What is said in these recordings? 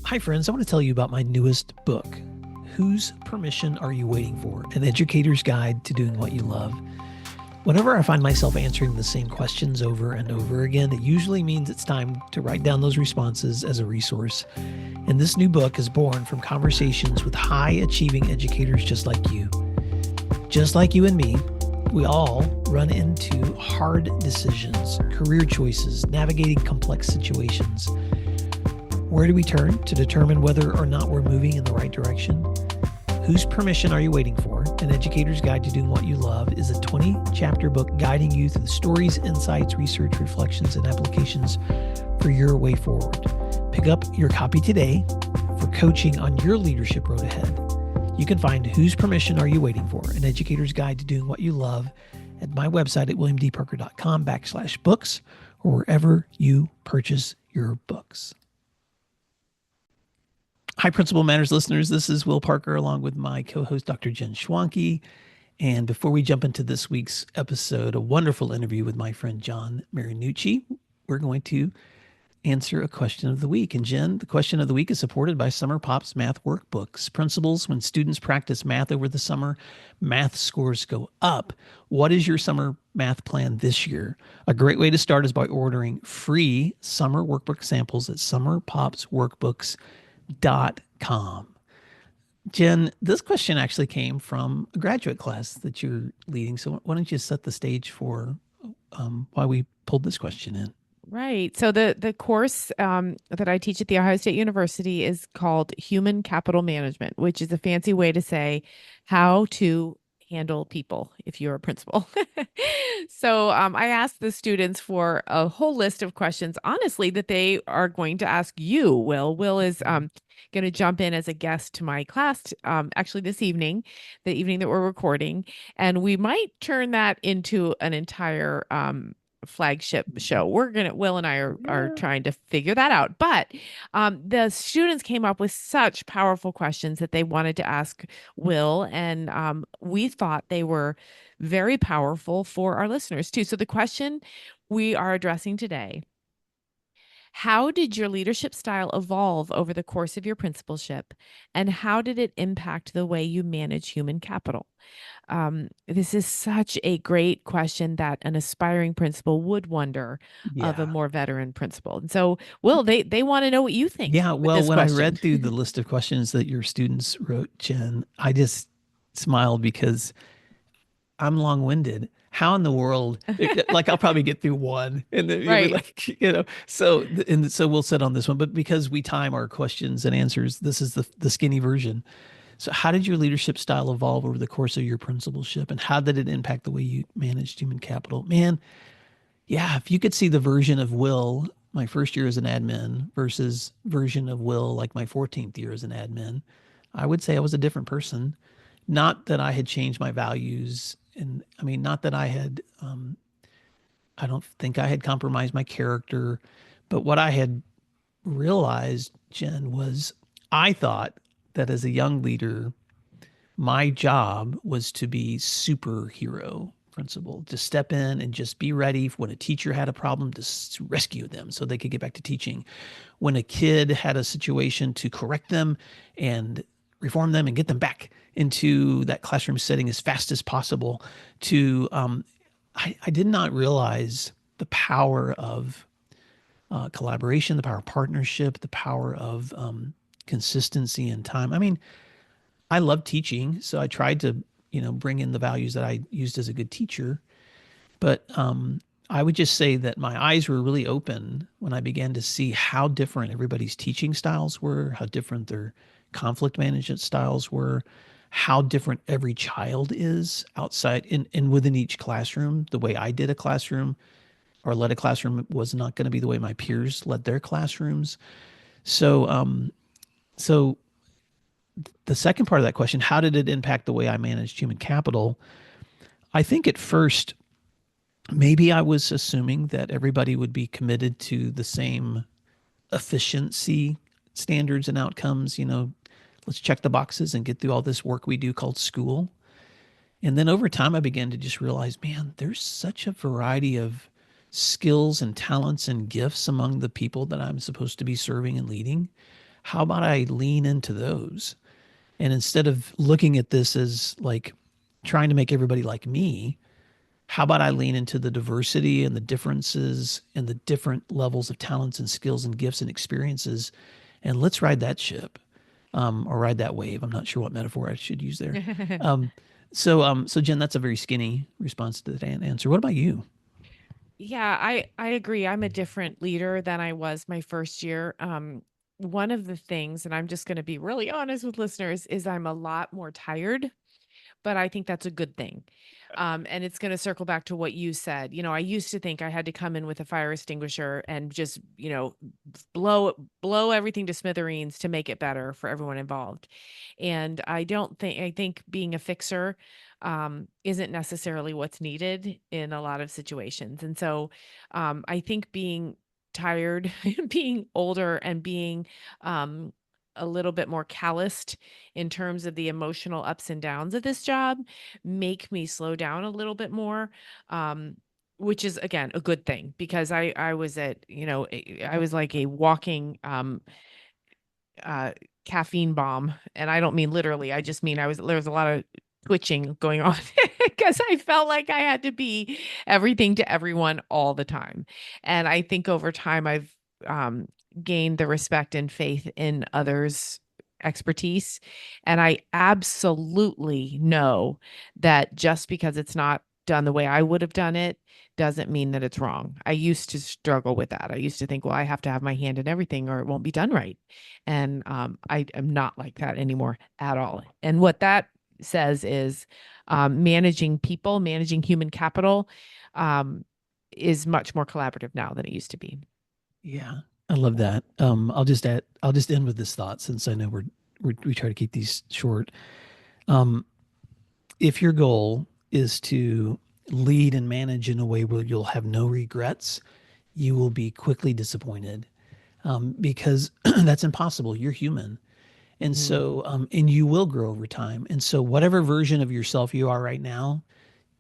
Hi, friends. I want to tell you about my newest book, Whose Permission Are You Waiting For? An Educator's Guide to Doing What You Love. Whenever I find myself answering the same questions over and over again, it usually means it's time to write down those responses as a resource. And this new book is born from conversations with high achieving educators just like you. Just like you and me, we all run into hard decisions, career choices, navigating complex situations. Where do we turn to determine whether or not we're moving in the right direction? Whose Permission Are You Waiting For? An Educator's Guide to Doing What You Love is a 20-chapter book guiding you through the stories, insights, research, reflections, and applications for your way forward. Pick up your copy today for coaching on your leadership road ahead. You can find Whose Permission Are You Waiting For? An Educator's Guide to Doing What You Love at my website at williamdparker.com/books or wherever you purchase your books. Hi, Principal Matters listeners. This is Will Parker along with my co-host, Dr. Jen Schwanke. And before we jump into this week's episode, a wonderful interview with my friend, John Marinucci, we're going to answer a question of the week. And Jen, the question of the week is supported by Summer Pop's math workbooks. Principles: when students practice math over the summer, math scores go up. What is your summer math plan this year? A great way to start is by ordering free summer workbook samples at summerpopsworkbooks.com. Jen, this question actually came from a graduate class that you're leading. So why don't you set the stage for why we pulled this question in? Right. So the course that I teach at The Ohio State University is called Human Capital Management, which is a fancy way to say how to handle people if you're a principal. So I asked the students for a whole list of questions, honestly, that they are going to ask you, Will. Will is going to jump in as a guest to my class actually this evening, the evening that we're recording. And we might turn that into an entire flagship show. Will and I are trying to figure that out. But the students came up with such powerful questions that they wanted to ask Will. And we thought they were very powerful for our listeners too. So the question we are addressing today: how did your leadership style evolve over the course of your principalship, and how did it impact the way you manage human capital? This is such a great question that an aspiring principal would wonder of a more veteran principal. And so, Will, they want to know what you think. Yeah, well, when I read through the list of questions that your students wrote, Jen, I just smiled because I'm long-winded. How in the world, like I'll probably get through one and then Right. so we'll sit on this one, but because we time our questions and answers, this is the skinny version. So how did your leadership style evolve over the course of your principalship, and how did it impact the way you managed human capital? Man, yeah, if you could see the version of Will my first year as an admin versus version of Will like my 14th year as an admin, I would say I was a different person. Not that I had changed my values, and I mean, not that I had, I don't think I had compromised my character, but what I had realized, Jen, was I thought that as a young leader, my job was to be superhero principal, to step in and just be ready when a teacher had a problem to rescue them so they could get back to teaching. When a kid had a situation, to correct them and reform them and get them back into that classroom setting as fast as possible. I did not realize the power of collaboration, the power of partnership, the power of consistency and time. I mean, I love teaching, so I tried to, bring in the values that I used as a good teacher. But I would just say that my eyes were really open when I began to see how different everybody's teaching styles were, how different their conflict management styles were, how different every child is outside and within each classroom. The way I did a classroom or led a classroom was not going to be the way my peers led their classrooms. So the second part of that question, how did it impact the way I managed human capital? I think at first, maybe I was assuming that everybody would be committed to the same efficiency standards and outcomes. Let's check the boxes and get through all this work we do called school. And then over time, I began to just realize, man, there's such a variety of skills and talents and gifts among the people that I'm supposed to be serving and leading. How about I lean into those? And instead of looking at this as like trying to make everybody like me, how about I lean into the diversity and the differences and the different levels of talents and skills and gifts and experiences, and let's ride that ship, or ride that wave. I'm not sure what metaphor I should use there. So Jen, that's a very skinny response to that answer. What about you? Yeah, I agree. I'm a different leader than I was my first year. One of the things, and I'm just going to be really honest with listeners, is I'm a lot more tired, but I think that's a good thing. And it's going to circle back to what you said. I used to think I had to come in with a fire extinguisher and just, blow everything to smithereens to make it better for everyone involved. And I think being a fixer isn't necessarily what's needed in a lot of situations. And so I think being tired, being older, and being a little bit more calloused in terms of the emotional ups and downs of this job make me slow down a little bit more. Which is again a good thing, because I was I was like a walking uh caffeine bomb, and I don't mean literally. I just mean there was a lot of twitching going on because I felt like I had to be everything to everyone all the time. And I think over time I've um gained the respect and faith in others' expertise. And I absolutely know that just because it's not done the way I would have done it doesn't mean that it's wrong. I used to struggle with that. I used to think, well, I have to have my hand in everything or it won't be done right. And I am not like that anymore at all. And what that says is managing people, managing human capital is much more collaborative now than it used to be. Yeah, I love that. I'll just end with this thought, since I know we try to keep these short. Um, if your goal is to lead and manage in a way where you'll have no regrets, you will be quickly disappointed, because that's impossible. You're human. And Mhm. so, and you will grow over time. And so, whatever version of yourself you are right now,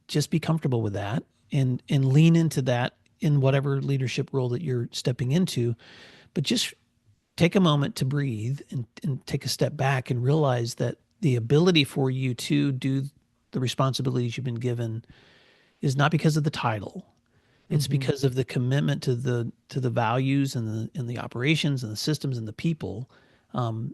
just be comfortable with that, and lean into that in whatever leadership role that you're stepping into. But just take a moment to breathe, and take a step back and realize that the ability for you to do the responsibilities you've been given is not because of the title. It's Mhm. because of the commitment to the values and the operations and the systems and the people,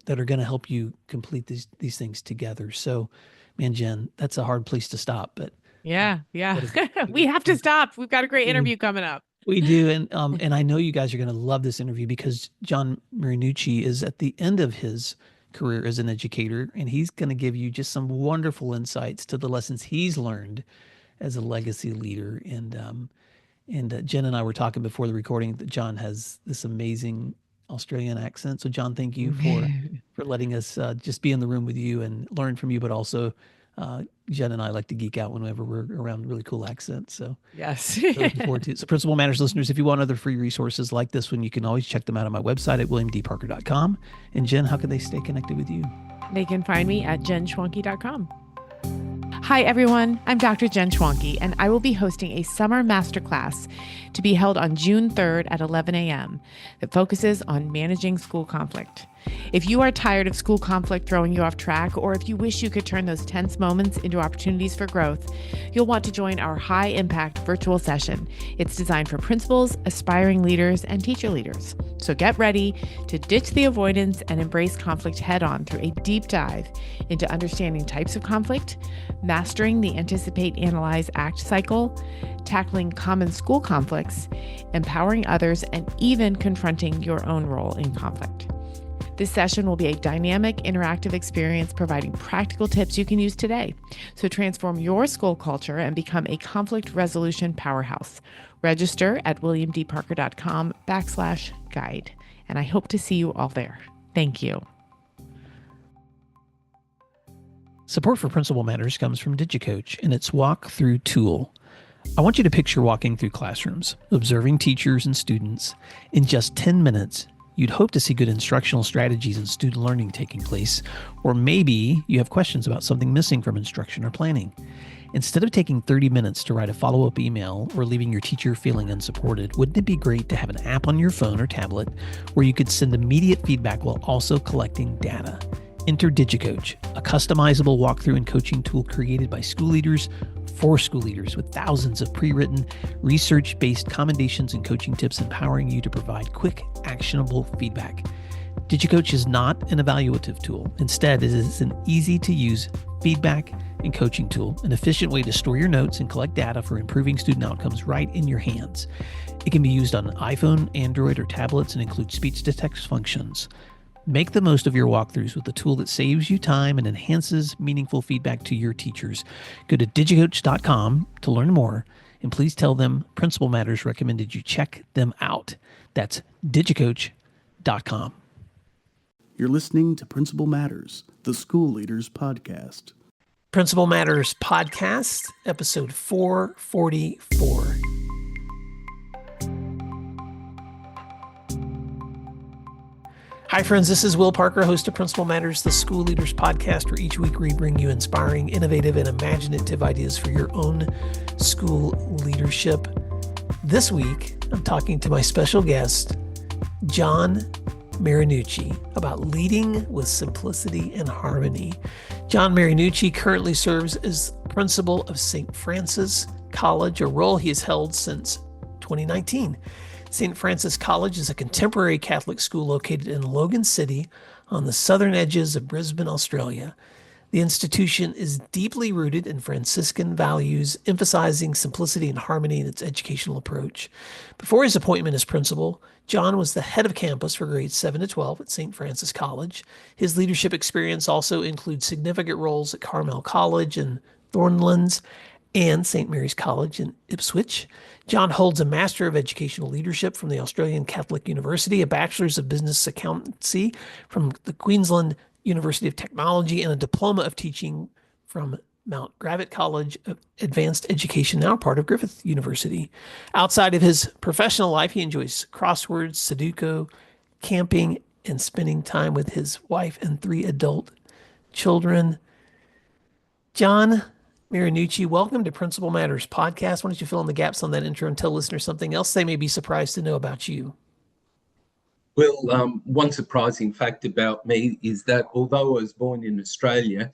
that are going to help you complete these things together. So, man, Jen, that's a hard place to stop, but Yeah, yeah. what a We have to stop. We've got a great we, interview coming up. we do, and I know you guys are going to love this interview, because John Marinucci is at the end of his career as an educator, and he's going to give you just some wonderful insights to the lessons he's learned as a legacy leader. And Jen and I were talking before the recording that John has this amazing Australian accent. So John, thank you for letting us just be in the room with you and learn from you. But also, Jen and I like to geek out whenever we're around really cool accents. So Yes. we're looking forward to it. So Principal Matters listeners, if you want other free resources like this one, you can always check them out on my website at williamdparker.com. And Jen, how can they stay connected with you? They can find me at jenschwanke.com. Hi, everyone. I'm Dr. Jen Schwanke, and I will be hosting a summer masterclass to be held on June 3rd at 11 a.m. that focuses on managing school conflict. If you are tired of school conflict throwing you off track, or if you wish you could turn those tense moments into opportunities for growth, you'll want to join our high-impact virtual session. It's designed for principals, aspiring leaders, and teacher leaders. So get ready to ditch the avoidance and embrace conflict head-on through a deep dive into understanding types of conflict, mastering the anticipate, analyze, act cycle, tackling common school conflicts, empowering others, and even confronting your own role in conflict. This session will be a dynamic, interactive experience providing practical tips you can use today. So transform your school culture and become a conflict resolution powerhouse. Register at williamdparker.com/guide. And I hope to see you all there. Thank you. Support for Principal Matters comes from DigiCoach and its walkthrough tool. I want you to picture walking through classrooms, observing teachers and students. In just 10 minutes, you'd hope to see good instructional strategies and student learning taking place, or maybe you have questions about something missing from instruction or planning. Instead of taking 30 minutes to write a follow-up email or leaving your teacher feeling unsupported, wouldn't it be great to have an app on your phone or tablet where you could send immediate feedback while also collecting data? Enter DigiCoach, a customizable walkthrough and coaching tool created by school leaders for school leaders with thousands of pre-written, research-based commendations and coaching tips empowering you to provide quick, actionable feedback. DigiCoach is not an evaluative tool. Instead, it is an easy-to-use feedback and coaching tool, an efficient way to store your notes and collect data for improving student outcomes right in your hands. It can be used on iPhone, Android, or tablets and includes speech-to-text functions. Make the most of your walkthroughs with a tool that saves you time and enhances meaningful feedback to your teachers. Go to digicoach.com to learn more, and please tell them Principal Matters recommended you check them out. That's digicoach.com. You're listening to Principal Matters, the School Leaders Podcast. Principal Matters Podcast, episode 444. Hi, friends. This is Will Parker, host of Principal Matters, the School Leaders Podcast, where each week we bring you inspiring, innovative, and imaginative ideas for your own school leadership. This week, I'm talking to my special guest, John Marinucci, about leading with simplicity and harmony. John Marinucci currently serves as principal of St. Francis College, a role he has held since 2019. St. Francis College is a contemporary Catholic school located in Logan City on the southern edges of Brisbane, Australia. The institution is deeply rooted in Franciscan values, emphasizing simplicity and harmony in its educational approach. Before his appointment as principal, John was the head of campus for grades 7 to 12 at St. Francis College. His leadership experience also includes significant roles at Carmel College in Thornlands and St. Mary's College in Ipswich. John holds a Master of Educational Leadership from the Australian Catholic University, a Bachelor's of Business Accountancy from the Queensland University of Technology, and a Diploma of Teaching from Mount Gravatt College of Advanced Education, now part of Griffith University. Outside of his professional life, he enjoys crosswords, Sudoku, camping, and spending time with his wife and 3 adult children. John Marinucci, welcome to Principal Matters Podcast. Why don't you fill in the gaps on that intro and tell listeners something else they may be surprised to know about you? Well, one surprising fact about me is that although I was born in Australia,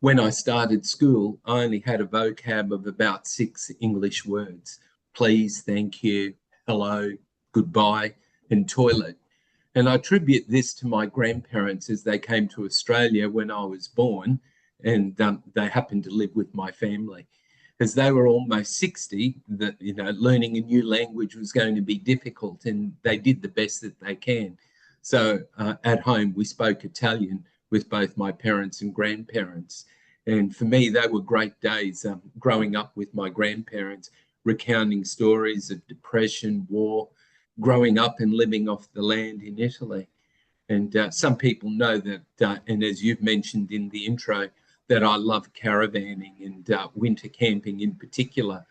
when I started school, I only had a vocab of about 6 English words: please, thank you, hello, goodbye, and toilet. And I attribute this to my grandparents as they came to Australia when I was born, and they happened to live with my family. As they were almost 60, that learning a new language was going to be difficult, and they did the best that they can. So at home, we spoke Italian with both my parents and grandparents. And for me, they were great days growing up with my grandparents, recounting stories of depression, war, growing up and living off the land in Italy. And some people know that, and as you've mentioned in the intro, that I love caravanning and winter camping in particular.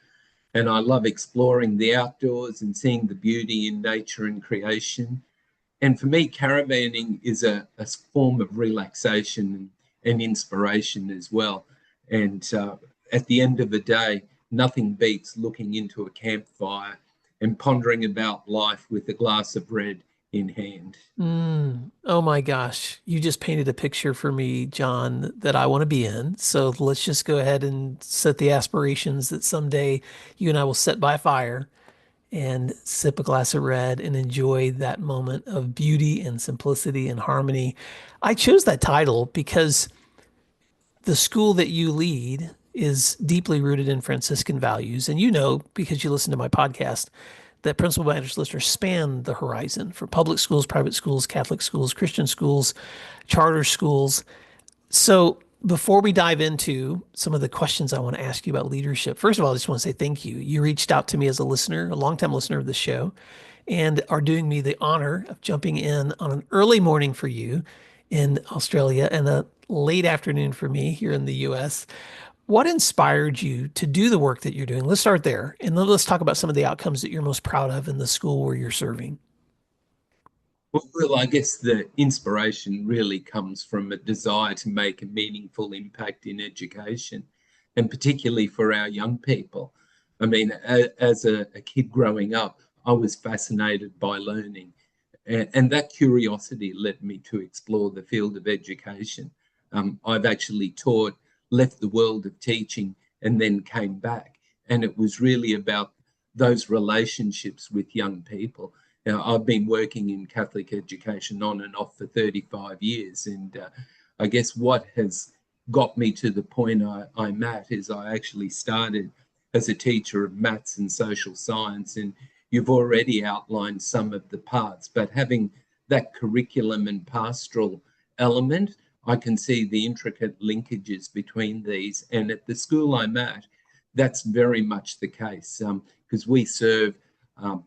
And I love exploring the outdoors and seeing the beauty in nature and creation. And for me, caravanning is a form of relaxation and inspiration as well. And at the end of the day, nothing beats looking into a campfire and pondering about life with a glass of red in hand. Oh my gosh. You just painted a picture for me, John, that I want to be in. So let's just go ahead and set the aspirations that someday you and I will sit by a fire and sip a glass of red and enjoy that moment of beauty and simplicity and harmony. I chose that title because the school that you lead is deeply rooted in Franciscan values. And you know, because you listen to my podcast, that Principal Matters listeners span the horizon for public schools, private schools, Catholic schools, Christian schools, charter schools. So before we dive into some of the questions I want to ask you about leadership, first of all, I just want to say thank you. You reached out to me as a listener, a longtime listener of the show, and are doing me the honor of jumping in on an early morning for you in Australia and a late afternoon for me here in the US. What inspired you to do the work that you're doing? Let's start there. And then let's talk about some of the outcomes that you're most proud of in the school where you're serving. Well, I guess the inspiration really comes from a desire to make a meaningful impact in education. and particularly for our young people. I mean, as a kid growing up, I was fascinated by learning. And that curiosity led me to explore the field of education. I've actually taught, left the world of teaching, and then came back. And it was really about those relationships with young people. Now, I've been working in Catholic education on and off for 35 years. And I guess what has got me to the point I'm at is I actually started as a teacher of maths and social science. And you've already outlined some of the parts, but having that curriculum and pastoral element, I can see the intricate linkages between these. And at the school I'm at, that's very much the case, because we serve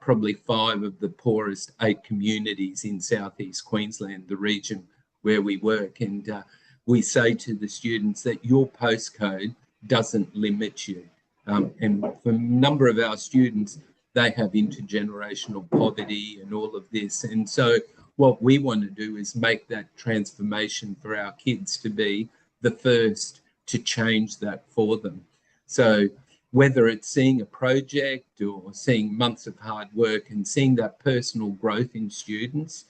probably 5 of the poorest 8 communities in southeast Queensland, the region where we work. And we say to the students that your postcode doesn't limit you. And for a number of our students, they have intergenerational poverty and all of this. And so what we want to do is make that transformation for our kids to be the first to change that for them. So whether it's seeing a project or seeing months of hard work and seeing that personal growth in students,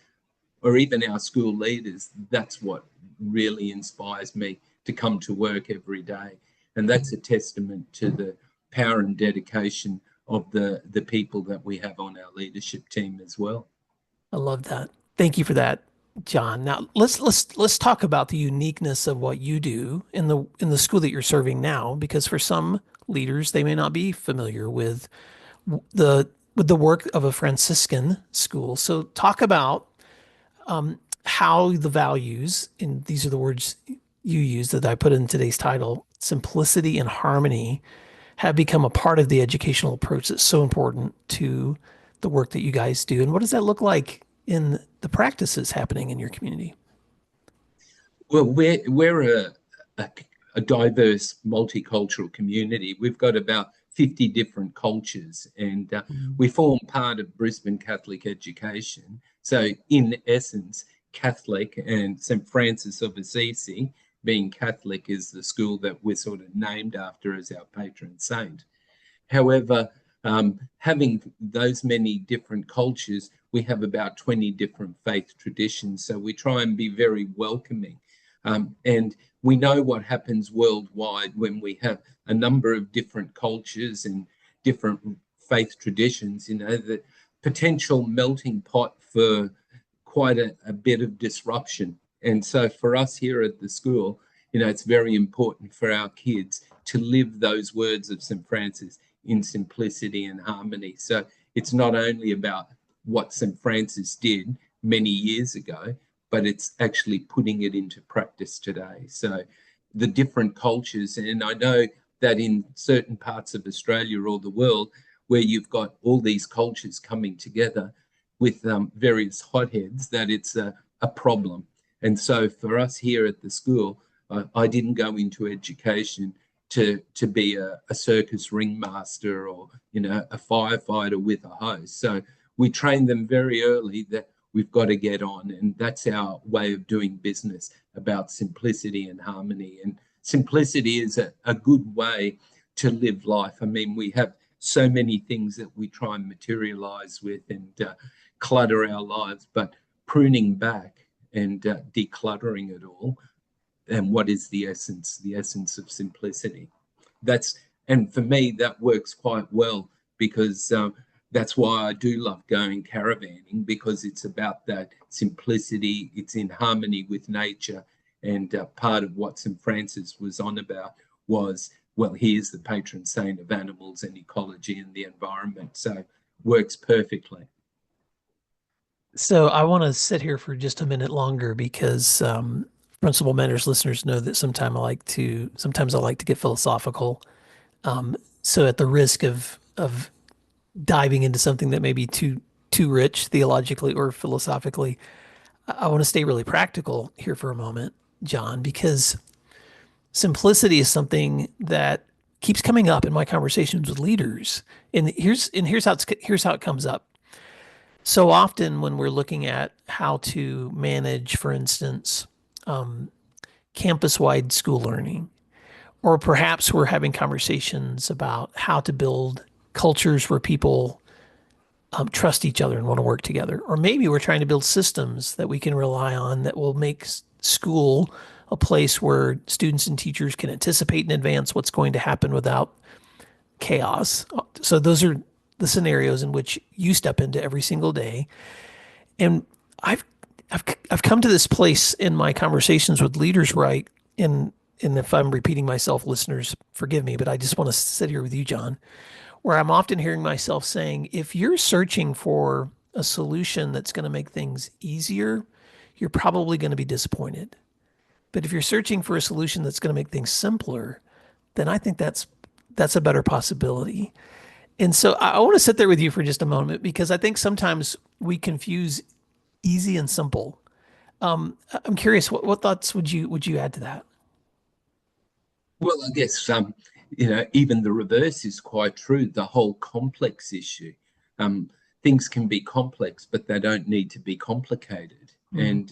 or even our school leaders, that's what really inspires me to come to work every day. And that's a testament to the power and dedication of the people that we have on our leadership team as well. I love that. Thank you for that, John. Now let's talk about the uniqueness of what you do in the school that you're serving now, because for some leaders they may not be familiar with the work of a Franciscan school. So talk about how the values, and these are the words you use that I put in today's title, simplicity and harmony, have become a part of the educational approach that's so important to the work that you guys do. And what does that look like in the practices happening in your community? Well, we're a diverse, multicultural community. We've got about 50 different cultures, and we form part of Brisbane Catholic education. So in essence, Catholic, and St. Francis of Assisi, being Catholic, is the school that we're sort of named after as our patron saint. However, having those many different cultures, we have about 20 different faith traditions. So we try and be very welcoming. And we know what happens worldwide when we have a number of different cultures and different faith traditions, the potential melting pot for quite a bit of disruption. And so for us here at the school, it's very important for our kids to live those words of St. Francis in simplicity and harmony. So it's not only about what St. Francis did many years ago, but it's actually putting it into practice today. So the different cultures, and I know that in certain parts of Australia or the world where you've got all these cultures coming together with various hotheads, that it's a problem. And so for us here at the school, I didn't go into education to be a circus ringmaster or a firefighter with a hose. So we train them very early that we've got to get on, and that's our way of doing business, about simplicity and harmony. And simplicity is a good way to live life. I mean, we have so many things that we try and materialize with and clutter our lives, but pruning back and decluttering it all. And what is the essence of simplicity? And for me, that works quite well, because that's why I do love going caravanning, because it's about that simplicity. It's in harmony with nature. And part of what St. Francis was on about was, well, he is the patron saint of animals and ecology and the environment. So works perfectly. So I want to sit here for just a minute longer, because Principal Matters listeners know that sometimes I like to get philosophical. So at the risk of diving into something that may be too rich theologically or philosophically, I want to stay really practical here for a moment, John, because simplicity is something that keeps coming up in my conversations with leaders. And here's how it comes up. So often when we're looking at how to manage, for instance, campus-wide school learning, Or perhaps we're having conversations about how to build cultures where people trust each other and want to work together. Or maybe we're trying to build systems that we can rely on that will make school a place where students and teachers can anticipate in advance what's going to happen without chaos. So those are the scenarios in which you step into every single day. And I've I've come to this place in my conversations with leaders, right? And if I'm repeating myself, listeners, forgive me, but I just want to sit here with you, John, where I'm often hearing myself saying, if you're searching for a solution that's going to make things easier, you're probably going to be disappointed. But if you're searching for a solution that's going to make things simpler, then I think that's a better possibility. And so I want to sit there with you for just a moment because I think sometimes we confuse easy and simple. I'm curious, what thoughts would you add to that? Well, I guess even the reverse is quite true. The whole complex issue, things can be complex, but they don't need to be complicated. And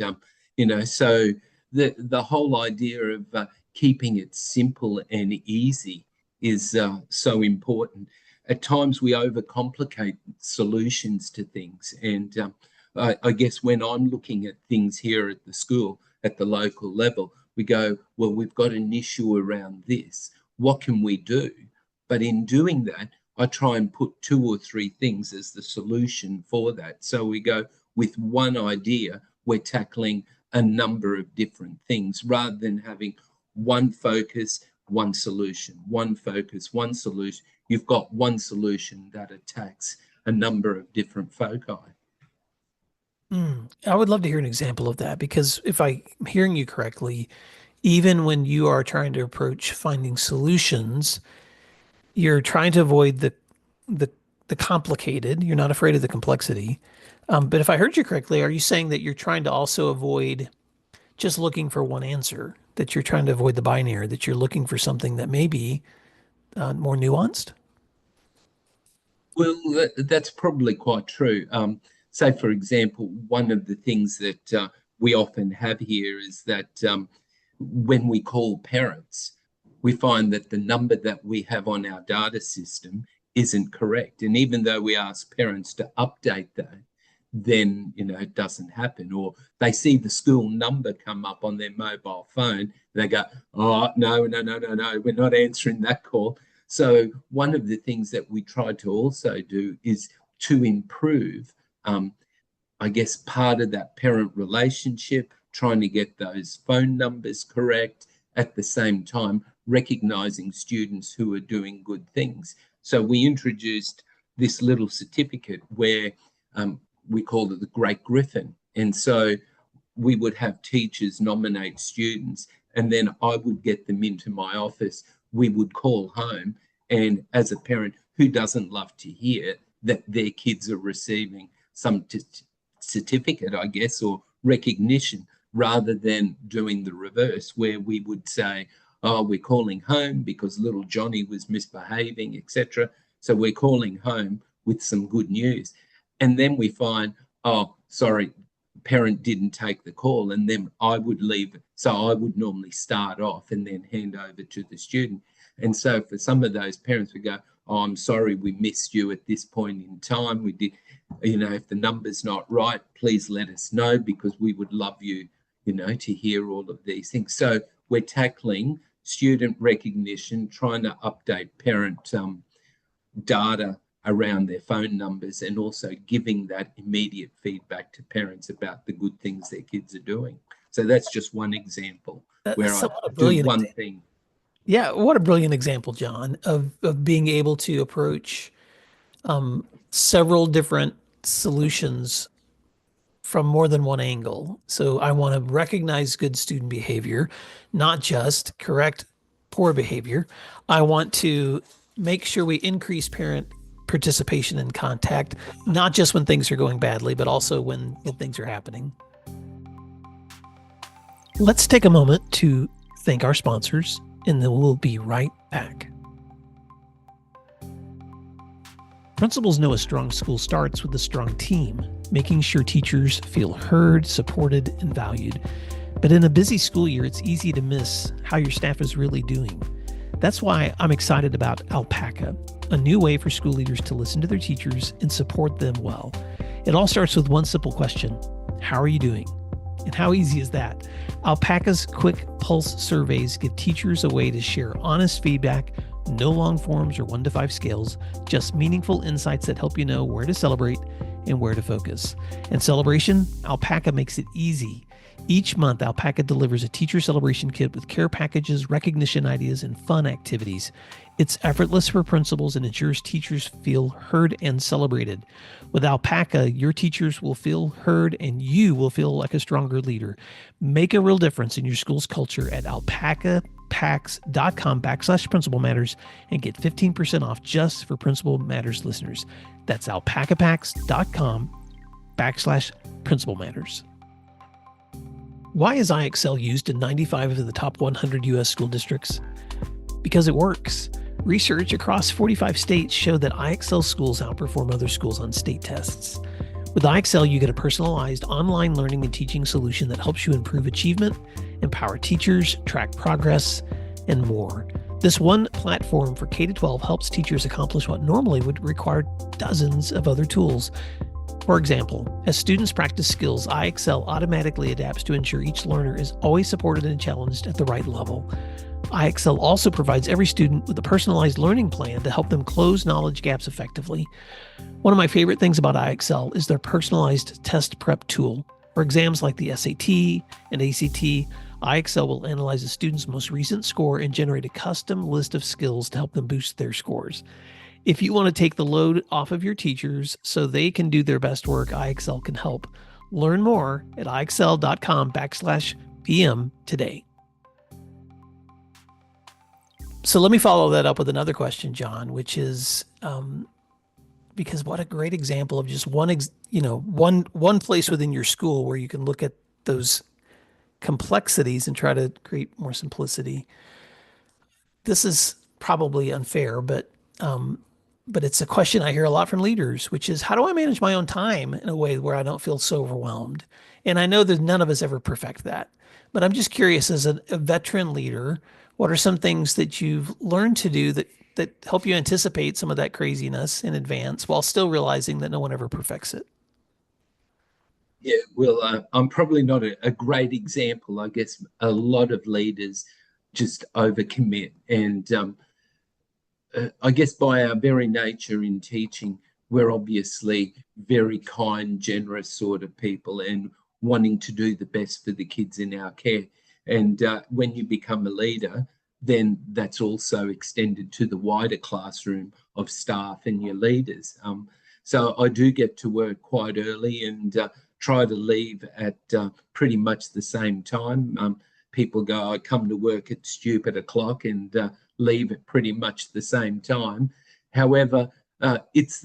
so the whole idea of keeping it simple and easy is so important. At times we overcomplicate solutions to things, and I guess when I'm looking at things here at the school, at the local level, we go, well, we've got an issue around this. What can we do? But in doing that, I try and put 2 or 3 things as the solution for that. So we go with one idea, we're tackling a number of different things rather than having one focus, one solution, one focus, one solution. You've got one solution that attacks a number of different foci. I would love to hear an example of that because if I'm hearing you correctly, even when you are trying to approach finding solutions, you're trying to avoid the complicated. You're not afraid of the complexity. But if I heard you correctly, are you saying that you're trying to also avoid just looking for one answer, that you're trying to avoid the binary, that you're looking for something that may be more nuanced? Well, that's probably quite true. Say, for example, one of the things that we often have here is that when we call parents, we find that the number that we have on our data system isn't correct. And even though we ask parents to update that, then, it doesn't happen. Or they see the school number come up on their mobile phone. They go, oh, no, we're not answering that call. So one of the things that we try to also do is to improve, I guess, part of that parent relationship, trying to get those phone numbers correct, at the same time recognizing students who are doing good things. So we introduced this little certificate where we called it the Great Griffin. And so we would have teachers nominate students, and then I would get them into my office. We would call home, and as a parent, who doesn't love to hear that their kids are receiving some certificate, I guess, or recognition, rather than doing the reverse, where we would say, oh, we're calling home because little Johnny was misbehaving, etc. So we're calling home with some good news. And then we find, oh, sorry, parent didn't take the call, and then I would leave. So I would normally start off and then hand over to the student. And so for some of those parents, we go, oh, I'm sorry, we missed you at this point in time. We did, if the number's not right, please let us know because we would love you, to hear all of these things. So we're tackling student recognition, trying to update parent data around their phone numbers, and also giving that immediate feedback to parents about the good things their kids are doing. So that's just one example where I do one thing. Yeah, what a brilliant example, John, of being able to approach several different solutions from more than one angle. So I want to recognize good student behavior, not just correct poor behavior. I want to make sure we increase parent participation and contact, not just when things are going badly, but also when things are happening. Let's take a moment to thank our sponsors, and then we'll be right back. Principals know a strong school starts with a strong team, making sure teachers feel heard, supported, and valued. But in a busy school year, it's easy to miss how your staff is really doing. That's why I'm excited about Alpaca, a new way for school leaders to listen to their teachers and support them well. It all starts with one simple question: how are you doing? And how easy is that? Alpaca's quick pulse surveys give teachers a way to share honest feedback, no long forms or 1 to 5 scales, just meaningful insights that help you know where to celebrate and where to focus. And celebration, Alpaca makes it easy. Each month, Alpaca delivers a teacher celebration kit with care packages, recognition ideas, and fun activities. It's effortless for principals and ensures teachers feel heard and celebrated. With Alpaca, your teachers will feel heard and you will feel like a stronger leader. Make a real difference in your school's culture at alpacapacks.com/Principal Matters and get 15% off just for Principal Matters listeners. That's alpacapacks.com/Principal Matters. Why is IXL used in 95 of the top 100 U.S. school districts? Because it works. Research across 45 states showed that IXL schools outperform other schools on state tests. With IXL, you get a personalized online learning and teaching solution that helps you improve achievement, empower teachers, track progress, and more. This one platform for K-12 helps teachers accomplish what normally would require dozens of other tools. For example, as students practice skills, IXL automatically adapts to ensure each learner is always supported and challenged at the right level. IXL also provides every student with a personalized learning plan to help them close knowledge gaps effectively. One of my favorite things about IXL is their personalized test prep tool. For exams like the SAT and ACT, IXL will analyze a student's most recent score and generate a custom list of skills to help them boost their scores. If you want to take the load off of your teachers so they can do their best work, IXL can help. Learn more at IXL.com/PM today. So let me follow that up with another question, John, which is, because what a great example of just one place within your school where you can look at those complexities and try to create more simplicity. This is probably unfair, but it's a question I hear a lot from leaders, which is, how do I manage my own time in a way where I don't feel so overwhelmed? And I know that none of us ever perfect that, but I'm just curious, as a veteran leader, what are some things that you've learned to do that help you anticipate some of that craziness in advance while still realizing that no one ever perfects it? Yeah, well, I'm probably not a great example. I guess a lot of leaders just overcommit. And I guess by our very nature in teaching, we're obviously very kind, generous sort of people and wanting to do the best for the kids in our care. And when you become a leader, then that's also extended to the wider classroom of staff and your leaders. So I do get to work quite early and try to leave at pretty much the same time. People go, I come to work at stupid o'clock and leave at pretty much the same time. However, it's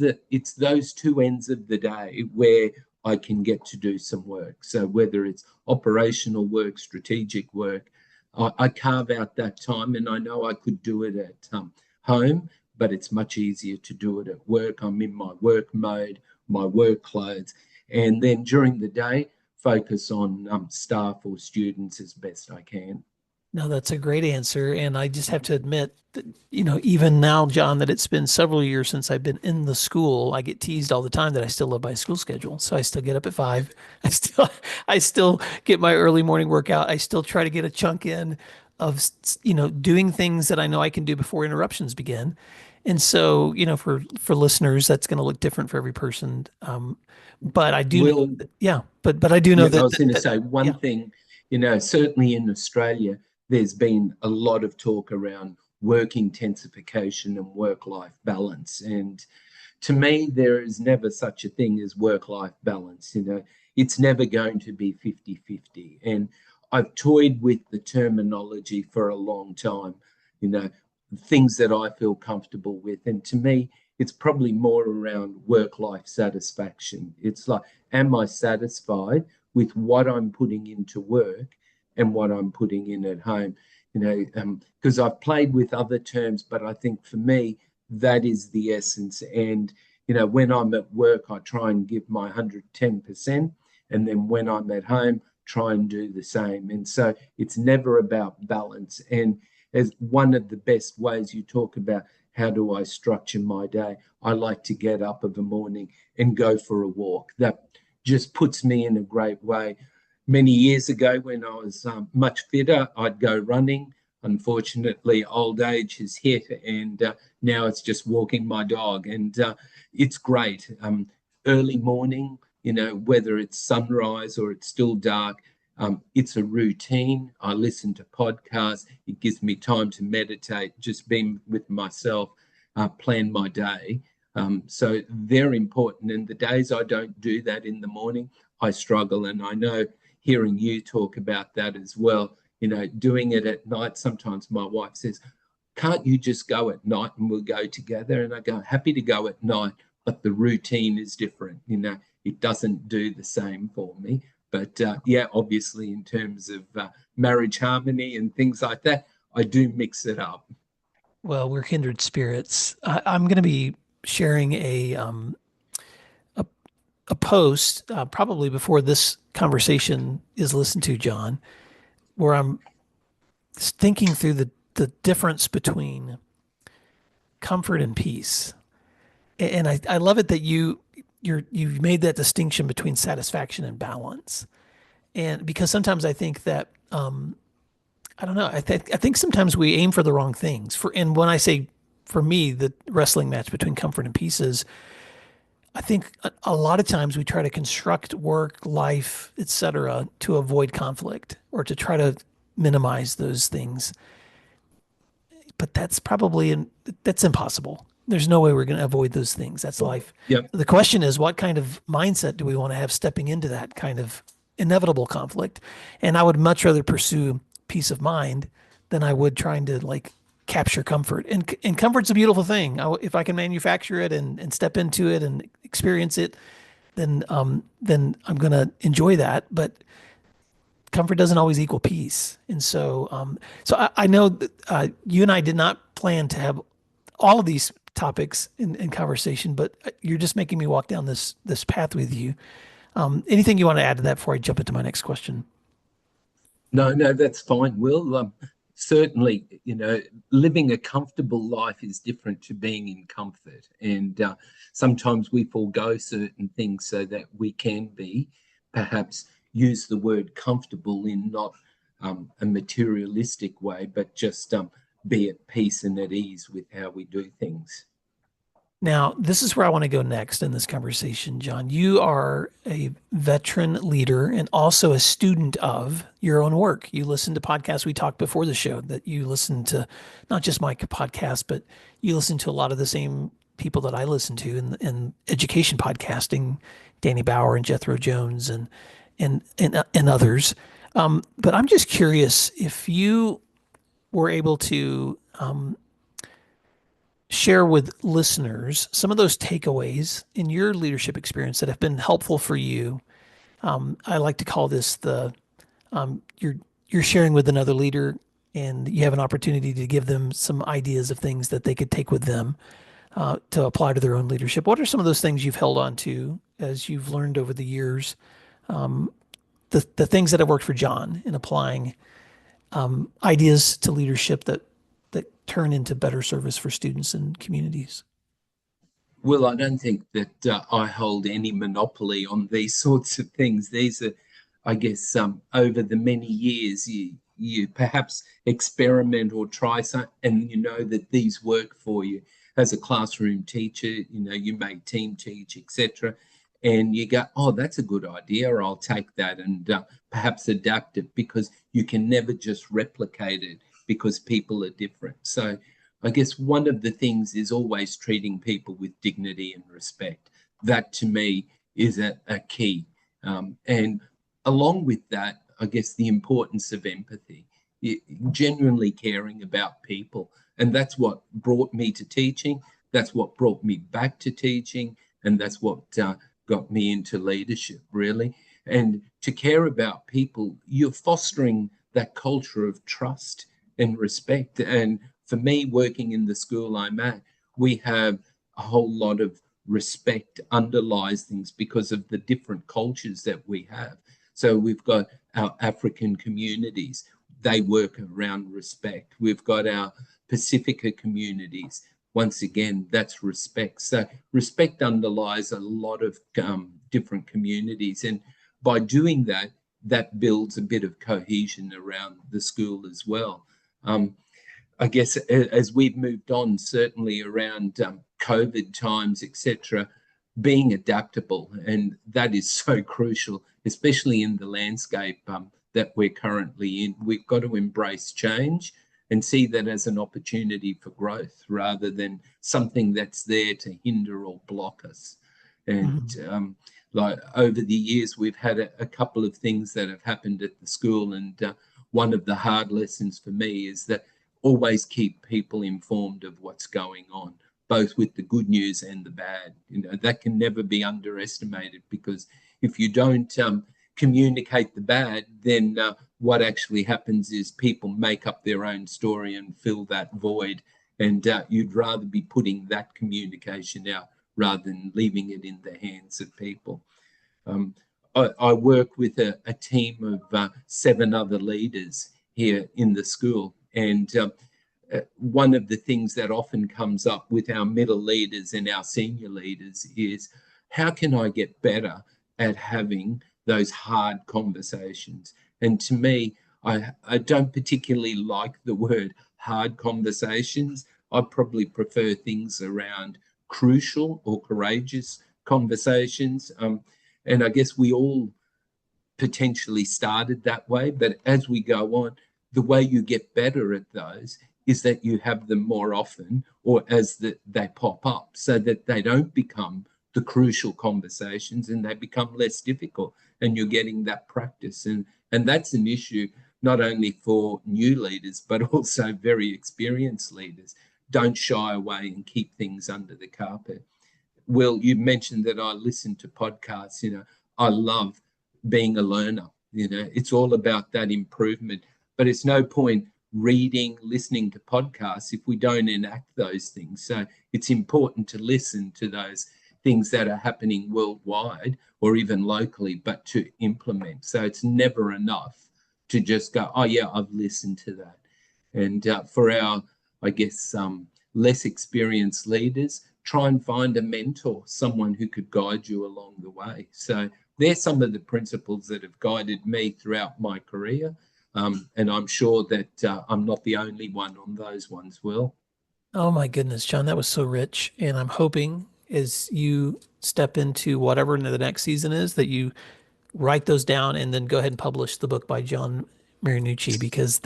those two ends of the day where I can get to do some work. So whether it's operational work, strategic work, I carve out that time, and I know I could do it at home, but it's much easier to do it at work. I'm in my work mode, my work clothes, and then during the day, focus on staff or students as best I can. No, that's a great answer. And I just have to admit that, even now, John, that it's been several years since I've been in the school, I get teased all the time that I still live by a school schedule. So I still get up at 5. I still get my early morning workout. I still try to get a chunk in of, doing things that I know I can do before interruptions begin. And so, for listeners, that's going to look different for every person. But I do, but I do know that I was going to say one thing, certainly in Australia, there's been a lot of talk around work intensification and work-life balance. And to me, there is never such a thing as work-life balance. It's never going to be 50-50. And I've toyed with the terminology for a long time, things that I feel comfortable with. And to me, it's probably more around work-life satisfaction. It's like, am I satisfied with what I'm putting into work and what I'm putting in at home? Because I've played with other terms, but I think for me, that is the essence. And, when I'm at work, I try and give my 110%. And then when I'm at home, try and do the same. And so it's never about balance. And as one of the best ways. You talk about how do I structure my day. I like to get up of a morning and go for a walk. That just puts me in a great way. Many years ago, when I was much fitter, I'd go running. Unfortunately, old age has hit, and now it's just walking my dog, and it's great. Early morning, whether it's sunrise or it's still dark, it's a routine. I listen to podcasts. It gives me time to meditate, just being with myself, plan my day. So very important. And the days I don't do that in the morning, I struggle. And I know hearing you talk about that as well, doing it at night. Sometimes my wife says, can't you just go at night and we'll go together? And I go, happy to go at night, but the routine is different. It doesn't do the same for me. But yeah, obviously in terms of marriage harmony and things like that, I do mix it up. Well, we're kindred spirits. I'm going to be sharing a post probably before this conversation is listened to, John, where I'm thinking through the difference between comfort and peace. And I love it that you've made that distinction between satisfaction and balance. And because sometimes I think that I don't know, I think sometimes we aim for the wrong things. And when I say for me, the wrestling match between comfort and peace is, I think a lot of times we try to construct work, life, etc., to avoid conflict or to try to minimize those things. But that's impossible. There's no way we're going to avoid those things. That's life. Yep. The question is, what kind of mindset do we want to have stepping into that kind of inevitable conflict? And I would much rather pursue peace of mind than I would trying to capture comfort. And comfort's a beautiful thing. If I can manufacture it and step into it and experience it, then I'm going to enjoy that. But comfort doesn't always equal peace. And so I know that you and I did not plan to have all of these topics in conversation, but you're just making me walk down this path with you. Anything you want to add to that before I jump into my next question? No, that's fine, Will. Certainly, living a comfortable life is different to being in comfort. And sometimes we forego certain things so that we can be, perhaps use the word comfortable in not a materialistic way, but just be at peace and at ease with how we do things. Now, this is where I want to go next in this conversation, John. You are a veteran leader and also a student of your own work. You listen to podcasts. We talked before the show that you listen to not just my podcast, but you listen to a lot of the same people that I listen to in education podcasting, Danny Bauer and Jethro Jones and others. But I'm just curious if you were able to share with listeners some of those takeaways in your leadership experience that have been helpful for you. I like to call this you're sharing with another leader and you have an opportunity to give them some ideas of things that they could take with them to apply to their own leadership. What are some of those things you've held on to as you've learned over the years? The things that have worked for John in applying ideas to leadership that turn into better service for students and communities? Well, I don't think that I hold any monopoly on these sorts of things. These are, I guess, over the many years, you perhaps experiment or try some, and you know that these work for you. As a classroom teacher, you may team teach, etc. And you go, oh, that's a good idea. I'll take that and perhaps adapt it, because you can never just replicate it because people are different. So I guess one of the things is always treating people with dignity and respect. That to me is a key. And along with that, I guess the importance of empathy, genuinely caring about people. And that's what brought me to teaching. That's what brought me back to teaching. And that's what got me into leadership, really. And to care about people, you're fostering that culture of trust and respect. And for me, working in the school I'm at, we have a whole lot of respect underlies things because of the different cultures that we have. So we've got our African communities. they work around respect. We've got our Pacifica communities. Once again, that's respect. So respect underlies a lot of different communities. And by doing that, that builds a bit of cohesion around the school as well. I guess as we've moved on, certainly around COVID times, etc., being adaptable, and that is so crucial, especially in the landscape that we're currently in. We've got to embrace change and see that as an opportunity for growth rather than something that's there to hinder or block us. And like over the years, we've had a couple of things that have happened at the school, and one of the hard lessons for me is that always keep people informed of what's going on, both with the good news and the bad. You know, that can never be underestimated, because if you don't communicate the bad, then what actually happens is people make up their own story and fill that void. And you'd rather be putting that communication out rather than leaving it in the hands of people. I work with a team of 7 other leaders here in the school. And one of the things that often comes up with our middle leaders and our senior leaders is, how can I get better at having those hard conversations? And to me, I don't particularly like the word hard conversations. I probably prefer things around crucial or courageous conversations. And I guess we all potentially started that way, but as we go on, the way you get better at those is that you have them more often, or as they pop up, so that they don't become the crucial conversations and they become less difficult, and you're getting that practice. And that's an issue not only for new leaders, but also very experienced leaders. Don't shy away and keep things under the carpet. Will, you mentioned that I listen to podcasts. You know, I love being a learner. You know, it's all about that improvement, but it's no point reading, listening to podcasts if we don't enact those things. So it's important to listen to those things that are happening worldwide or even locally, but to implement. So it's never enough to just go, oh yeah, I've listened to that. And for our, I guess, less experienced leaders, try and find a mentor, someone who could guide you along the way. So they're some of the principles that have guided me throughout my career. And I'm sure that I'm not the only one on those ones, Will. Oh my goodness, John, that was so rich. And I'm hoping as you step into whatever the next season is, that you write those down and then go ahead and publish the book by John Marinucci, because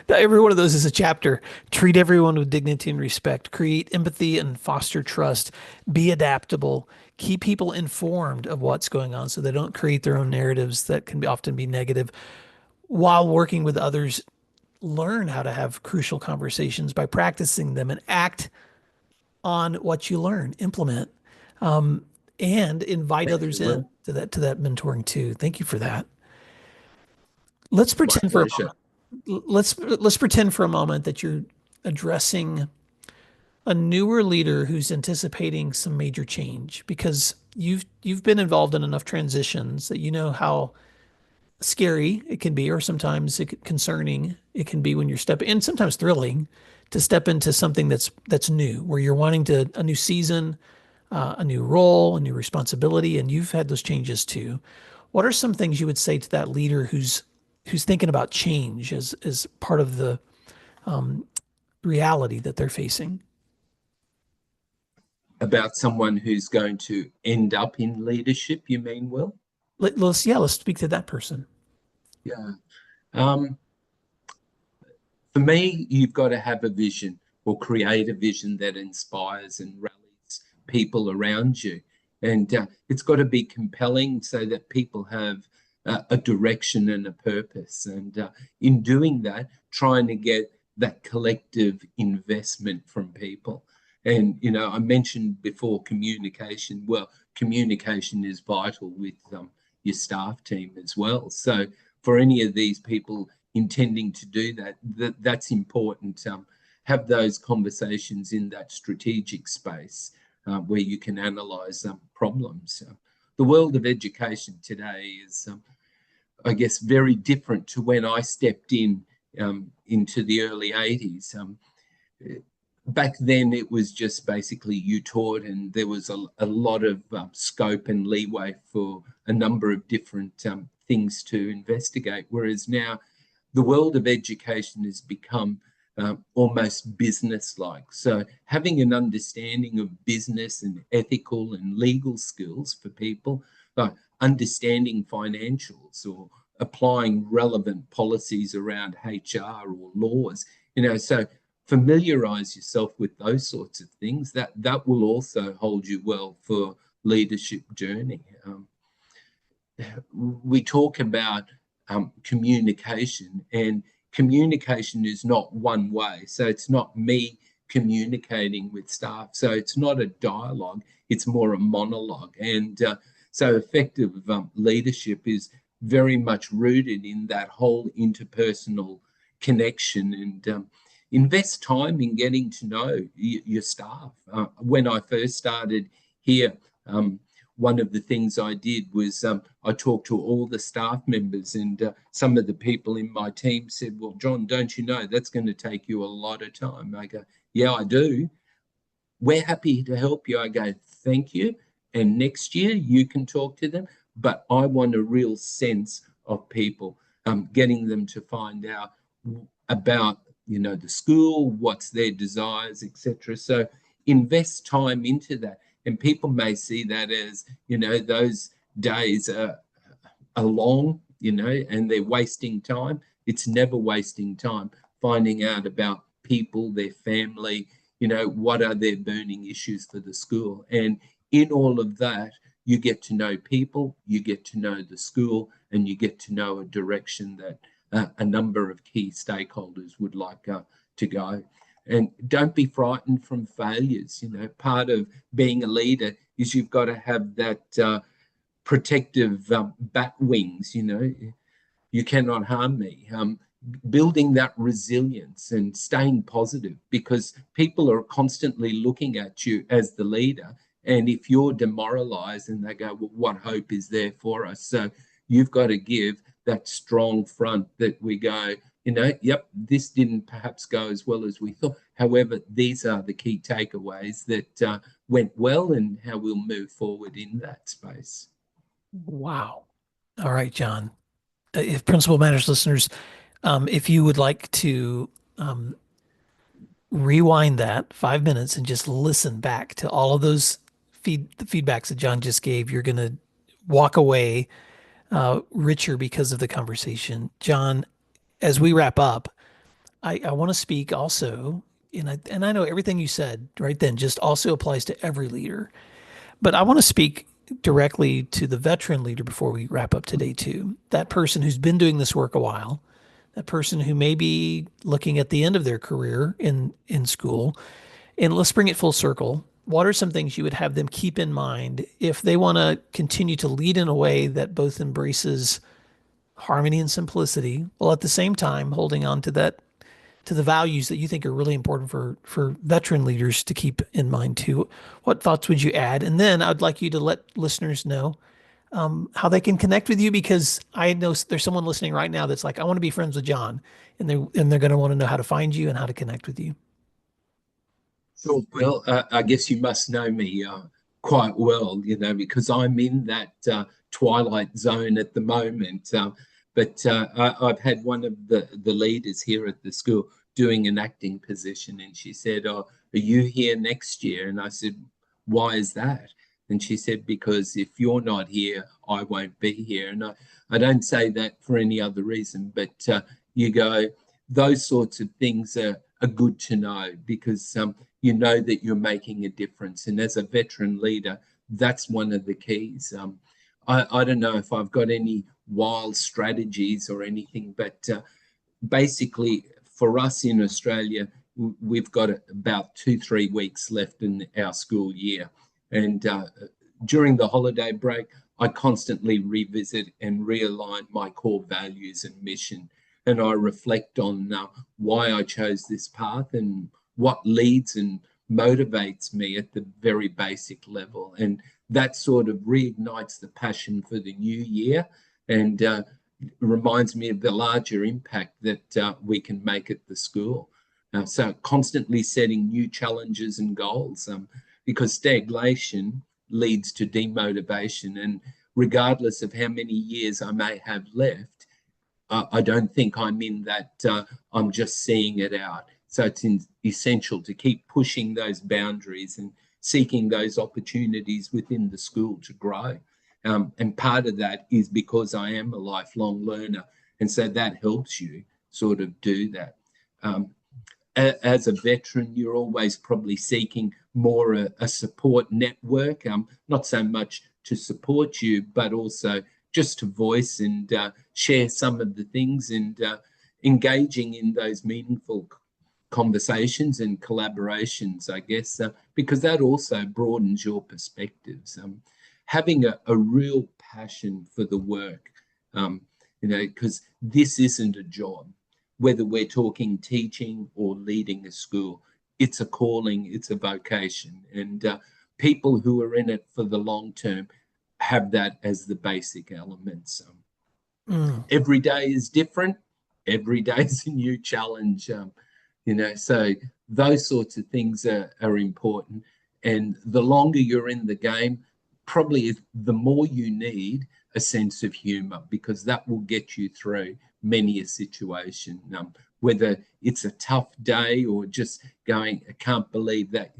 every one of those is a chapter. Treat everyone with dignity and respect, create empathy and foster trust, be adaptable, keep people informed of what's going on so they don't create their own narratives that can often be negative, while working with others. Learn how to have crucial conversations by practicing them and act on what you learn, implement, and invite Thank others you, in Will. to that mentoring too. Thank you for that. Let's My pretend for a pleasure. moment. Let's pretend for a moment that you're addressing a newer leader who's anticipating some major change, because you've been involved in enough transitions that you know how scary it can be, or sometimes concerning it can be when you're stepping, and sometimes thrilling to step into something that's new, where you're wanting to a new season, a new role, a new responsibility, and you've had those changes too. What are some things you would say to that leader who's thinking about change as part of the reality that they're facing? About someone who's going to end up in leadership, you mean, Will? Let's speak to that person. Yeah. Um, for me, you've got to have a vision or create a vision that inspires and rallies people around you. And it's got to be compelling so that people have a direction and a purpose. And in doing that, trying to get that collective investment from people. And, you know, I mentioned before communication. Well, communication is vital with your staff team as well. So for any of these people intending to do that, that's important. Have those conversations in that strategic space where you can analyze problems. The world of education today is I guess, very different to when I stepped into the early 80s. Back then, it was just basically you taught, and there was a lot of scope and leeway for a number of different things to investigate. Whereas now, the world of education has become almost business-like. So having an understanding of business and ethical and legal skills for people, understanding financials or applying relevant policies around HR or laws, so familiarize yourself with those sorts of things. That will also hold you well for leadership journey. We talk about communication, and communication is not one way. So it's not me communicating with staff. So it's not a dialogue, it's more a monologue. And so effective leadership is very much rooted in that whole interpersonal connection, and invest time in getting to know your staff. When I first started here, one of the things I did was I talked to all the staff members, and some of the people in my team said, well, John, don't you know that's going to take you a lot of time? I go, yeah, I do. We're happy to help you. I go, thank you. And next year you can talk to them. But I want a real sense of people, getting them to find out about, the school, what's their desires, etc. So invest time into that. And people may see that as, those days are long, and they're wasting time. It's never wasting time finding out about people, their family, what are their burning issues for the school. And in all of that, you get to know people, you get to know the school, and you get to know a direction that a number of key stakeholders would like to go. And don't be frightened from failures. Part of being a leader is you've got to have that protective bat wings. You cannot harm me. Building that resilience and staying positive, because people are constantly looking at you as the leader. And if you're demoralized, and they go, well, what hope is there for us? So you've got to give that strong front that we go, yep, this didn't perhaps go as well as we thought. However, these are the key takeaways that went well, and how we'll move forward in that space. Wow. All right, John. If Principal Matters listeners, if you would like to rewind that 5 minutes and just listen back to all of those the feedbacks that John just gave, you're going to walk away richer because of the conversation. John, as we wrap up, I want to speak also, and I know everything you said right then just also applies to every leader, but I want to speak directly to the veteran leader before we wrap up today too. That person who's been doing this work a while, that person who may be looking at the end of their career in school, and let's bring it full circle. What are some things you would have them keep in mind if they want to continue to lead in a way that both embraces harmony and simplicity, while at the same time holding on to the values that you think are really important for veteran leaders to keep in mind too? What thoughts would you add? And then I'd like you to let listeners know how they can connect with you, because I know there's someone listening right now that's like, I want to be friends with John, and they're going to want to know how to find you and how to connect with you. Sure. Well, I guess you must know me quite well, because I'm in that twilight zone at the moment. But I've had one of the leaders here at the school doing an acting position, and she said, oh, are you here next year? And I said, why is that? And she said, because if you're not here, I won't be here. And I don't say that for any other reason, but you go, those sorts of things are good to know, because you know that you're making a difference. And as a veteran leader, that's one of the keys. I don't know if I've got any wild strategies or anything, but basically for us in Australia, we've got about 2-3 weeks left in our school year. And during the holiday break, I constantly revisit and realign my core values and mission. And I reflect on why I chose this path and what leads and motivates me at the very basic level. And that sort of reignites the passion for the new year. And reminds me of the larger impact that we can make at the school. So constantly setting new challenges and goals, because stagnation leads to demotivation. And regardless of how many years I may have left, I don't think I'm in that I'm just seeing it out. So it's essential to keep pushing those boundaries and seeking those opportunities within the school to grow. And part of that is because I am a lifelong learner. And so that helps you sort of do that. As a veteran, you're always probably seeking more a support network, not so much to support you, but also just to voice and share some of the things and engaging in those meaningful conversations and collaborations, I guess, because that also broadens your perspectives. Having a real passion for the work, because this isn't a job. Whether we're talking teaching or leading a school, it's a calling, it's a vocation. And people who are in it for the long term have that as the basic elements. Every day is different. Every day is a new challenge. So those sorts of things are important. And the longer you're in the game, probably the more you need a sense of humor, because that will get you through many a situation, whether it's a tough day or just going, I can't believe that,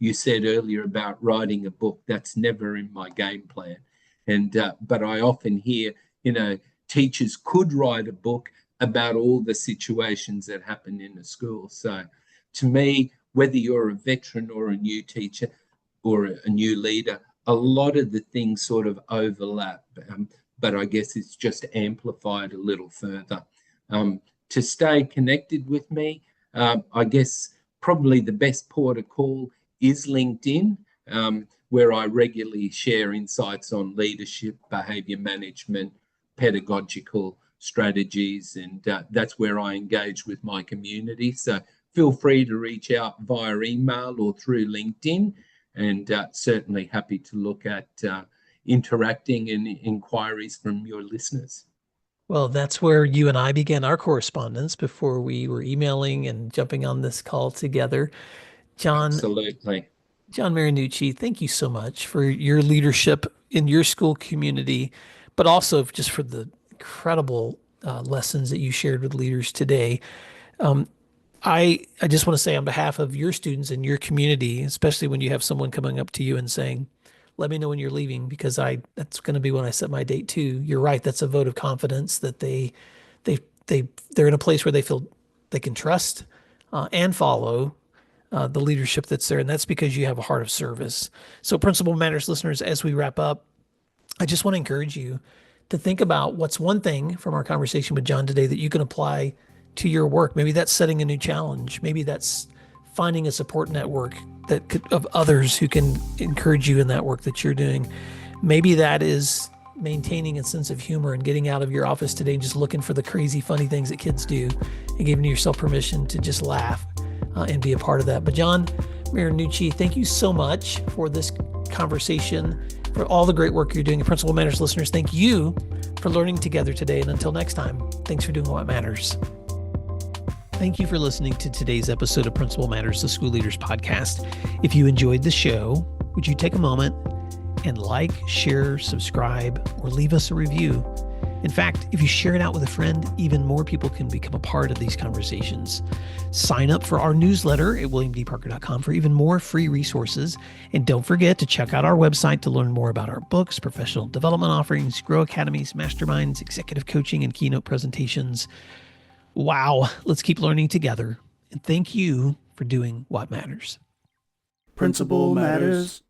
you said earlier about writing a book. That's never in my game plan. And but I often hear, teachers could write a book about all the situations that happen in a school. So to me, whether you're a veteran or a new teacher or a new leader, a lot of the things sort of overlap, but I guess it's just amplified a little further. To stay connected with me, I guess probably the best port of call is LinkedIn, where I regularly share insights on leadership, behavior management, pedagogical strategies, and that's where I engage with my community. So feel free to reach out via email or through LinkedIn, and certainly happy to look at interacting and inquiries from your listeners. Well, that's where you and I began our correspondence before we were emailing and jumping on this call together. John Marinucci, thank you so much for your leadership in your school community, but also just for the incredible lessons that you shared with leaders today. I just want to say on behalf of your students and your community, especially when you have someone coming up to you and saying, let me know when you're leaving, because that's going to be when I set my date too. You're right. That's a vote of confidence that they're in a place where they feel they can trust and follow the leadership that's there. And that's because you have a heart of service. So Principal Matters listeners, as we wrap up, I just want to encourage you to think about what's one thing from our conversation with John today that you can apply to your work. Maybe that's setting a new challenge. Maybe that's finding a support network of others who can encourage you in that work that you're doing. Maybe that is maintaining a sense of humor and getting out of your office today and just looking for the crazy, funny things that kids do and giving yourself permission to just laugh and be a part of that. But John Marinucci, thank you so much for this conversation, for all the great work you're doing. And Principal Matters listeners, thank you for learning together today. And until next time, thanks for doing what matters. Thank you for listening to today's episode of Principal Matters, the School Leaders Podcast. If you enjoyed the show, would you take a moment and like, share, subscribe, or leave us a review? In fact, if you share it out with a friend, even more people can become a part of these conversations. Sign up for our newsletter at williamdparker.com for even more free resources. And don't forget to check out our website to learn more about our books, professional development offerings, Grow Academies, masterminds, executive coaching, and keynote presentations. Wow, let's keep learning together. And thank you for doing what matters. Principal Matters.